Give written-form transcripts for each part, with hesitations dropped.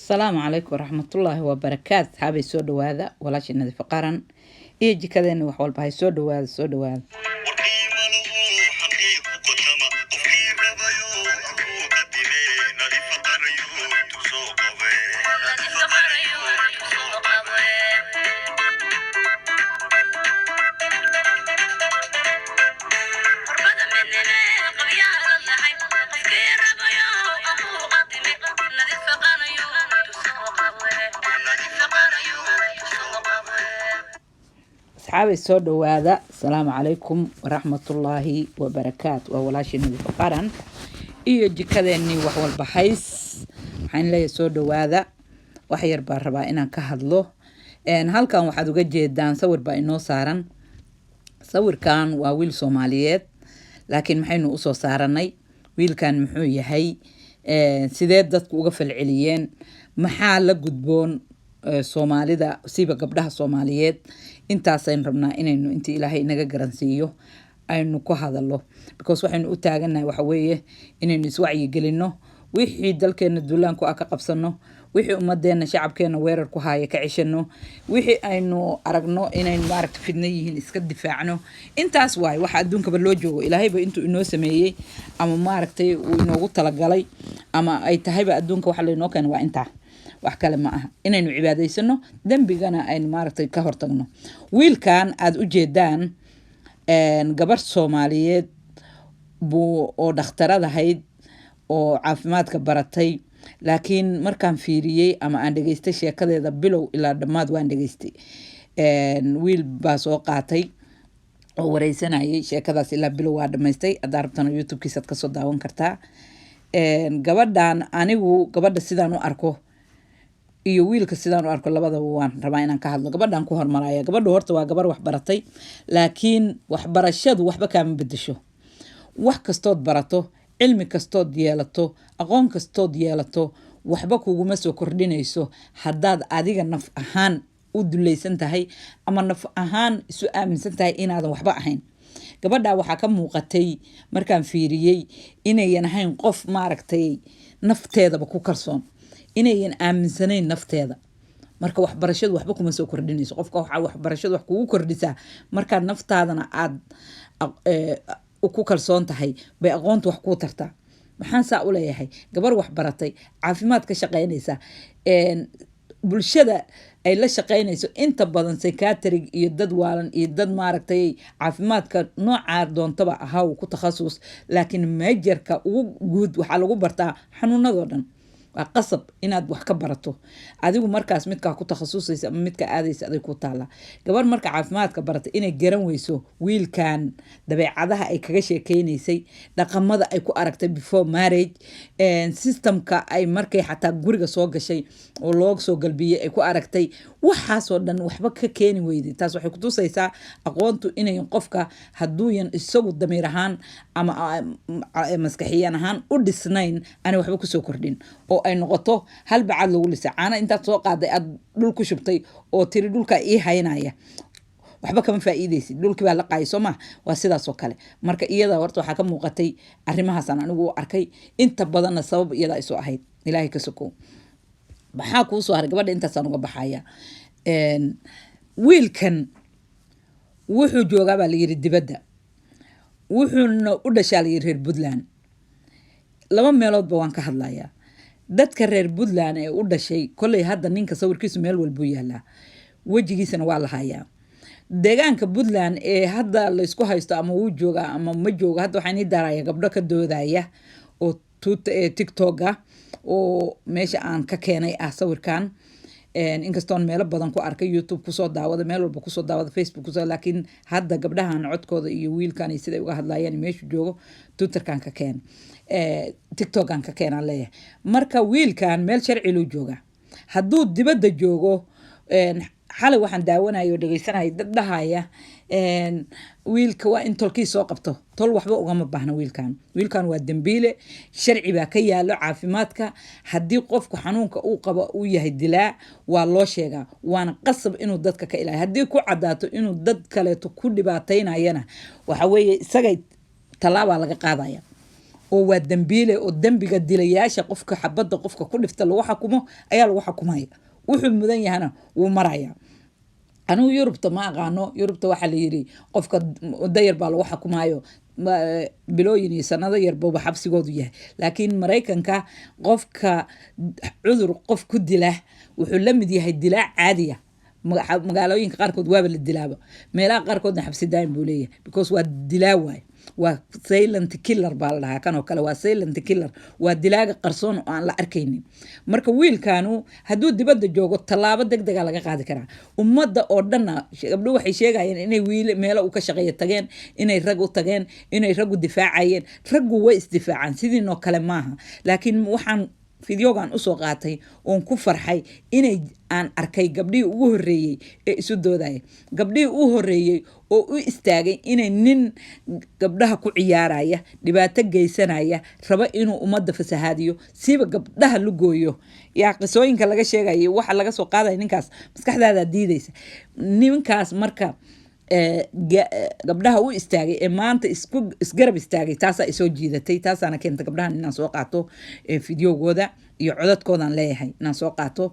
السلام عليكم ورحمة الله وبركاته. هابي سودو هذا ولا شيء نذي فقرا يجي كذا إنه وحول بهاي سودو هذا أصحابي سودو هذا. السلام عليكم ورحمة الله وبركاته. ولا شيء نذي فقرا يجي كذا إني وحول بحيس حين لا سودو هذا وحير بربا إن كهذله إن هل كان واحد وجد جدا صور بإنه صارن صور كان وويل صوماليات لكن محينه قصو صارني ويل كان محوية هي سيدات دتك وقف العليين محال قدبون صومالي دا سيبا قبلها صوماليات intaasaynu rabnaa inaynu inta ilaahay inaga garansiiyo aynu ku hadallo because waxaynu u taaganahay waxa weeye inaynu iswacyi gelino wixii dalkeena duulaanku ka qabsano wixii ummadeena shacabkeena weerar ku haaya ka cishano wixii aynu aragno inaynu maaragtay fidna yihiin iska difaacno intaas waay waxa adduunkaba loo joogo ilaahayba intuu inoo sameeyay ama maaragtay uu inoogu talagalay ama ay tahayba adduunka waxa laynoo keenay waa intaa wax kale ma aha inaynu cibaadaysano dambigana aynu maaragtay ka hortagno wiilkan aad u jeedaan gabar Soomaaliyeed oo dhakhtarad ahayd oo caafimaadka baratay laakiin markaan fiiriyay ama aan dhageystay sheekadeeda bilow ilaa dhamaad waan dhageystay wiil baa soo qaatay oo wareysanayay sheekadaas ilaa bilow waa dhamaystay adarabtana YouTube-kiisa ka soo daawan kartaa gabadhan anigu gabadha sidaan u arko iyo wiilka sidaan u arko labadaba waan rabaa inaan ka hadlo gabadhan ku hormaraya gabadhu horta waa gabar wax baratay laakiin waxbarashadu waxba kaama bedesho wax kastood barato cilmi kastood yeelato aqoon kastood yeelato waxba kuguma soo kordhinayso haddaad adiga naf ahaan u dulaysan tahay ama naf ahaan isu aaminsan tahay inaadan waxba ahayn gabadha waxaa ka muuqatay markaan fiiriyay inayan ahayn qof maaragtay nafteedaba ku kalsoon inayan aaminsanayn nafteeda marka waxbarashadu waxba kuma soo kordhinayso qofka waxa waxbarashadu wax kugu kordhisaa marka naftaadana aad ku kalsoon tahay bay aqoontu wax ku tartaa waxaan saa u leeyahay gabar wax baratay caafimaad ka shaqeynaysa bulshada ay la shaqeynayso inta badan psychiatric iyo dad waalan iyo dad maaragtay caafimaadka nooca doontaba ahaa ku takhasus laakiin majorka ugu guud waxa lagu bartaa xanuunadoo dhan waa qasab inaad wax ka barato adigu markaas midka ku takhasusaysa ama midka aadaysa aday ku taala gabar marka caafimaadka barata inay garan weyso wiilkan dabeecadaha ay kaga sheekeynaysay dhaqamada ay ku aragtay before marriage systemka ay markay xataa guriga soo gashay oo loo soo galbiyay ay ku aragtay waxaas oo dhan waxba ka keeni weyday taas waxay ku tusaysaa aqoontu inay qofka haduuyan isagu damiir ahaan ama maskaxiyan ahaan u dhisnayn aan waxba ku soo kordhin oo ay noqoto hal bacad lagu lisay caana intaad soo qaaday aad dhul ku shubtay oo tiri dhulka ii haynaya waxba kama faa'iideysid dhulkii baa la qaayay Soomaa waa sidaas oo kale marka iyada horta waxa ka muuqatay arrimahaas aan anigu arkay inta badan sabab iyada ay soo ahayd ilaahay ka sokow maxaa ku soo haray gabadha intaas aan uga baxaya wiilkan wuxuu joogaa baa la yiri dibadda wuxuuna u dhashay la yiri reer Puntland laba meelood ba waan ka hadlayaa dadka reer Puntland ee u dhashay kulay hadda ninka sawirkiisu meel walba yaala wajigiisana waa la hayaa deegaanka Puntland ee hadda la isku haysto ama uu jooga ama ma jooga hadda waxaan i daaraya gabdho ka doodaya oo TikTok-ga oo meesha aan ka keenay sawirkan inkastoo meelo badan ku arkay YouTube ku soo daawada meel walba ku soo daawada Facebook ku soo laakiin hadda gabdhahan codkooda iyo wiilkan ay sida uga hadlayaan meesha joogo Twitter-kan ka keen TikTok-kan ka keenan leeyahay marka wiilkan meel sharci loo jooga hadduu dibadda joogo xalay waxaan daawanayo dhageysanayo dad dhahaya wiilka waa in tolkii soo qabto tol waxba ugama baahna wiilkan waa dambiile sharci baa ka yaalo caafimaadka haddii qofku xanuunka uu qabo uu yahay dilaa waa loo sheegaa waana qasab inuu dadka ka ilaaliyo haddii ku cadaato inuu dad kaleeto ku dhibaataynayana waxa weeye isagay talaaba laga qaadaya oo waa dambiile oo dambiga dilayaasha qofka xabadda qofka ku dhifta lagu xakumo ayaa lagu xakumaya wuxuu mudan yahana wuu maraya anigu yurubta ma aqaano yurubta waxaa la yidhi qofka dayar baa lagu xakumaayo bilooyin iyo sanado yarba xabsigoodu yahay laakiin maraykanka qofka cudur qof ku dila wuxuu la mid yahay dilaa caadiya magaalooyinka qaarkood waaba la dilaaba meelaha qaarkoodna xabsi daayin buu leeyahay because waa dilaa waay waa silent killer baa la dhahaa kan oo kale waa silent killer waa dilaaga qarsoon oo aan la arkaynin marka wiilkaanu hadduu dibadda joogo tallaabo degdega laga qaadi karaa ummadda oo dhanna gabdho waxay sheegayeen inay wiil meelo u ka shaqeeya tageen inay rag u tageen inay raggu difaacayeen raggu way isdifaacaan sidiinoo kale maaha laakiin waxaan fideogan usoo qaatay oon ku farxay inay aan arkay gabdhihii ugu horreeyey ee isu doodaya gabdhihii u horreeyey oo u istaagay inay nin gabdhaha ku ciyaaraya dhibaato geysanaya raba inuu ummadda fasahaadiyo siiba gabdhaha la gooyo yaa qisooyinka laga sheegaya waxa laga soo qaadaya ninkaas maskaxdaada diidaysa ninkaas marka gabdhaha u istaagay ee maanta isgarab istaagay taasaa isoo jiidatay taasaana keenta gabdhahan inaan soo qaato fideogooda iyo codadkoodaan leeyahay inaan soo qaato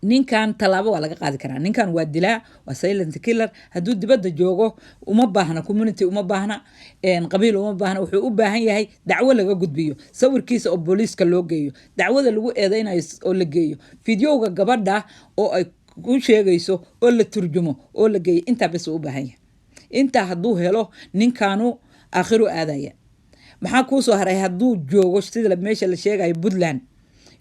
ninkan tallaabo waa laga qaadi karaa ninkan waa dilaa waa silent killer hadduu dibadda joogo uma baahna community uma baahna qabiil uma baahna wuxuu u baahan yahay dacwo laga gudbiyo sawirkiisa oo booliiska loo geeyo dacwada lagu eedeynayo oo la geeyo fideoga gabadha oo ay ku sheegayso oo la turjumo oo la geeyo intaa bas u baahan yahay intaa hadduu helo ninkaanu aakhiru aadaya maxaa kuu soo haray hadduu joogo sida meesha la sheegayo Puntland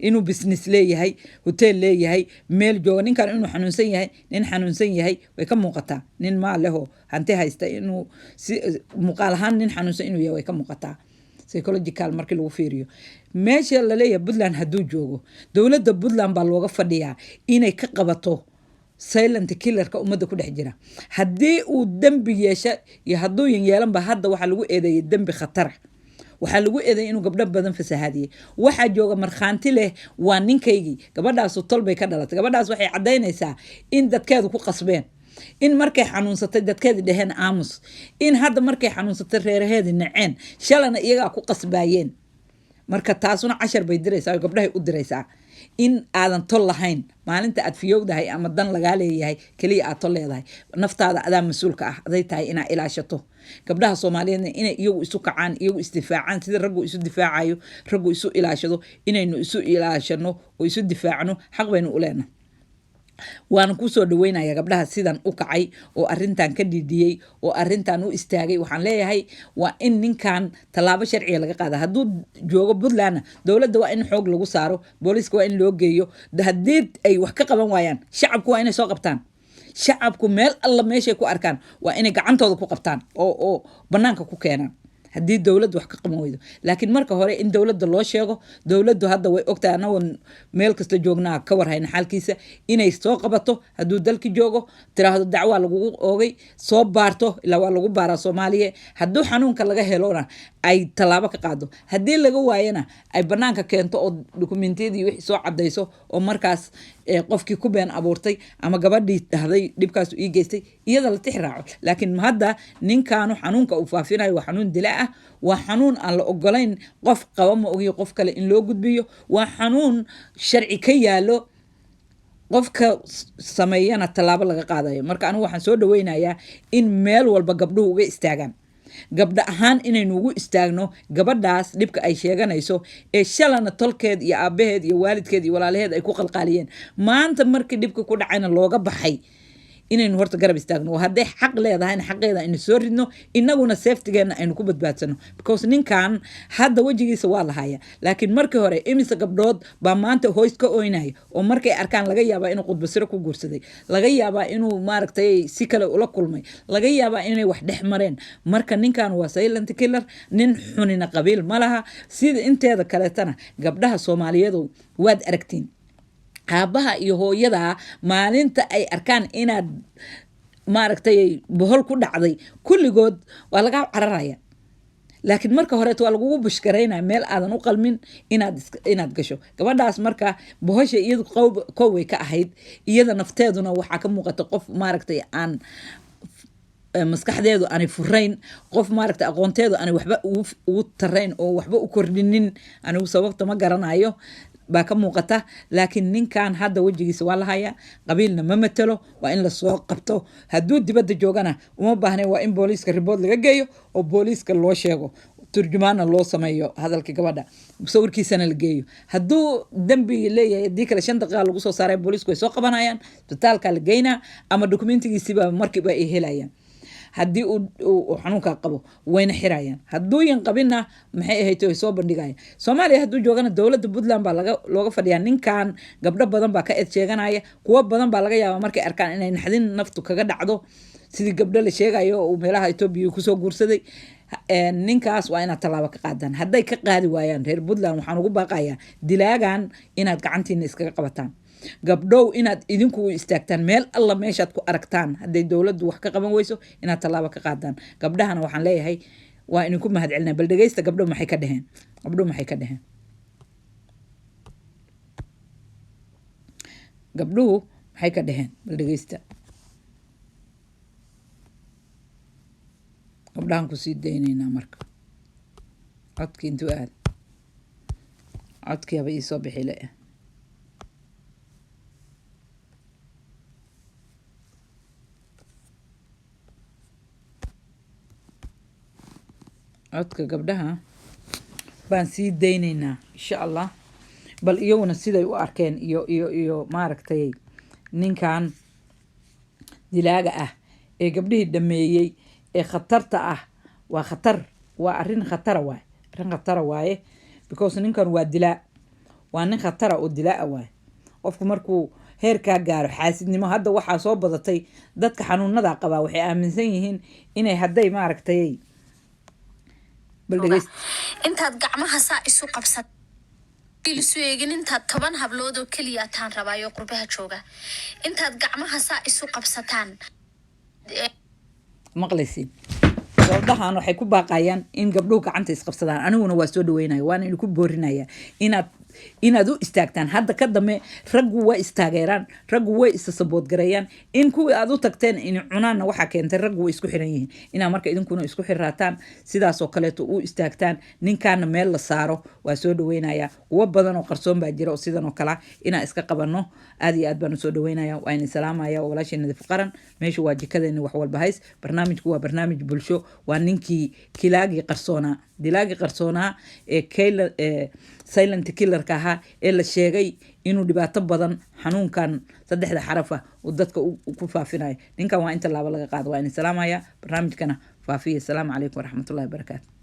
inuu business leeyahay hotel leeyahay meel joogo ninkan inuu xanuunsan yahay nin xanuunsan yahay way ka muuqataa nin maal leho hanti haysta inuu muuqaal ahaan nin xanuunsan inuu yahay way ka muuqataa psychological markii lagu fiiriyo meesha la leeyahay Puntland hadduu joogo dowladda Puntland baa looga fadhiyaa inay ka qabato silent killerka ummadda ku dhex jira haddii uu dambi yeesho iyo hadduu yeelanba hadda waxaa lagu eedeeyay dambi khatar waxaa lagu eedeeyay inuu gabdho badan fasahaadiyey waxaa jooga markhaanti leh waa ninkaygii gabadhaasu tol bay ka dhalatay gabadhaas waxay caddaynaysaa in dadkeedu ku qasbeen in markay xanuunsatay dadkeedii dheheen aamus in hadda markay xanuunsatay reeraheedii naceen shalana iyagaa ku qasbaayeen marka taasuna cashar bay diraysaa oo gabdhahay u diraysaa in aadan tol lahayn maalinta aad fiyowdahay ama dan lagaa leeyahay kaliya aad tol leedahay naftaada adaa mas-uulka ah aday tahay inaa ilaashato gabdhaha Soomaaliyeedna inay iyagu isu kacaan iyagu isdifaacaan sida raggu isu difaacayo raggu isu ilaashado inaynu isu ilaashano oo isu difaacno xaq baynu u leenahay waan ku soo dhaweynaya gabdhaha sidan u kacay oo arintan ka dhidiyay oo arintan u istaagay waxaan leeyahay waa in ninkan talaabo sharci laga qaado hadduu joogo Puntland dawladda waa in xoog lagu saaro booliska waa in loo geeyo haddii ay wax ka qaban waayaan shacabku waa inay soo qabtaan shacabku meel alla meeshay ku arkaan waa inay gacantooda ku qabtaan oo banaanka ku keenaan haddii dawladdu wax ka qaban weydo laakiin marka hore in dawladda loo sheego dawladdu hadda way ogtahay anagoo meel kasta joognaa ka warhayna xaalkiisa inay soo qabato hadduu dalki joogo tiraahdo dacwaa lagugu oogay soo baarto ilaa waa lagu baaraa Soomaaliya hadduu xanuunka laga helona ay tallaabo ka qaado haddii laga waayana ay banaanka keento oo dokumentiyadii wixii soo cadayso oo markaas qofkii ku been abuurtay ama gabadhii dhahday dhibkaas ii geystay iyada la tixraaco laakiin hadda ninkaanu xanuunka uu faafinayo waa xanuun dilaa ah waa xanuun aan la ogolayn qof qaba ma ogiyo qof kale in loo gudbiyo waa xanuun sharci ka yaalo qofka sameeyana tallaabo laga qaadayo marka anigu waxaan soo dhaweynayaa in meel walba gabdhuhu uga istaagaan gabdha ahaan inaynu ugu istaagno gabadhaas dhibka ay sheeganayso ee shalana tolkeed iyo aabaheed iyo waalidkeed iyo walaalaheed ay ku qalqaaliyeen maanta markii dhibka ku dhacayna looga baxay inaynu horta garab istaagno hadday xaq leedahayna xaqeeda aynu soo ridno inaguna safetygeena aynu ku badbaadsano because ninkan hadda wajigiisa waa la haya laakiin markii hore imisa gabdhood baa maanta hoys ka oynaya oo markay arkaan laga yaabaa inuu qudbasiro ku guursaday laga yaabaa inuu maaragtay si kale ula kulmay laga yaabaa inay wax dhex mareen marka ninkan waa silent killer nin xunina qabiil ma laha sida inteeda kaleetana gabdhaha Soomaaliyeed waad aragtiin aabaha iyo hooyada maalinta ay arkaan inaad maaragtay bohol ku dhacday kulligood waa laga cararaya laakiin marka hore waa lagu bushkareynaa meel aadan u qalmin inaad gasho gabadhaas marka bohosha iyadu qowway ka ahayd iyada nafteeduna waxa ka muuqata qof maaragtay aan maskaxdeedu aanay furayn qof maaragta aqoonteedu aanay waxba ugu tarayn oo waxba u kordhinin anigu sababta ma garanayo baa ka muuqata laakiin ninkan hadda wejigiisa waa la hayaa qabiilna ma matalo waa in lasoo qabto hadduu dibadda joogana uma baahnayn waa in booliiska ribood laga geeyo oo booliiska loo sheego turjumaana loo sameeyo hadalkii gabadha sawirkiisana la geeyo hadduu dembi leeyahay haddii kale 5 daqiiqa lagu soo saaray booliisku way soo qabanayaan isbitaalka la geynaa ama dokumentigiisiba markiiba ay helayaan haddii uu xanuunka qabo wayna xirayaan hadduu yan qabina maxay ahayd ay soo bandhigayaan Soomaaliya hadduu joogana dawladda Puntland baa looga fadhiyaa ninkan gabdho badan baa ka eed sheeganaya kuwa badan baa laga yaabaa markay arkaan inay naxdin naftu kaga dhacdo sidii gabdho la sheegayo oo meelaha Itoobiya ku soo guursaday ninkaas waa inaad talaabo ka qaadaan hadday ka qaadi waayaan reer Puntland waxaan ugu baaqayaa dilaagan inaad gacantiina iskaga qabataan gabdhow inaad idinku istaagtaan meel alla meeshaad ku aragtaan hadday dawladdu wax ka qaban weyso inaad talaabo ka qaadaan gabdhahana waxaan leeyahay waa idinku mahadcelinaa bal dhageysta gabdho maxay ka dhaheen gabdhuhu maxay ka dhaheen bal dhageysta gabdhahan ku sii daynaynaa marka codkii intuu aad codkiiba ii soo bixi le codka gabdhaha baan sii daynaynaa insha Allah bal iyaguna siday u arkeen iyo maaragtay ninkan dilaaga ah ee gabdhihii dhameeyay ee khatarta ah waa khatar waa arrin khatara waaye because ninkan waa dilaa waa nin khatara oo dilaa waaye qofku markuu heerka gaaro xaasidnimo hadda waxaa soo badatay dadka xanuunada qaba waxay aaminsan yihiin inay hadday maaragtay intaad gacmaha saa isu qabsat bilisu eegin intaad 10 hablood oo kaliya taan rabaayo qurbaha jooga intaad gacmaha saa isu qabsataan maqlaysiin gabdhahan waxay ku baaqayaan in gabdhuhu gacanta isqabsadaan aniguna waa soo dhaweynaya waana idinku boorinaya inaad u istaagtaan hadda ka dambe raggu way istaageeraan raggu way isa sabood gareeyaan in kuwii aad u tagteen in cunaana waxa keentay raggu way isku xiran yihiin ina marka idinkuna isku xiraataan sidaas oo kale u istaagtaan ninkaana meel la saaro waa soo dhaweynaya kuwa badan oo qarsoon baa jira oo sidan oo kala ina iska qabano aad iyo aad baan soo dhaweynaya waa in salaamaya walaasheen nadiif qaran meesha waa jikadeena wax walba hays barnaamijku waa barnaamij bulsho waa ninkii kilaagi qarsoona dilaagi qarsoona ee kayla silent killer ka ahaa ee la sheegay inuu dhibaato badan xanuunkan 3 xaraf ah oo dadka ku faafinayo ninkan waa inta laaba laga qaado waa in salaamaya barnaamijkana faafiya. Assalaamu calaykum waraxmatullaahi wabarakaatuh.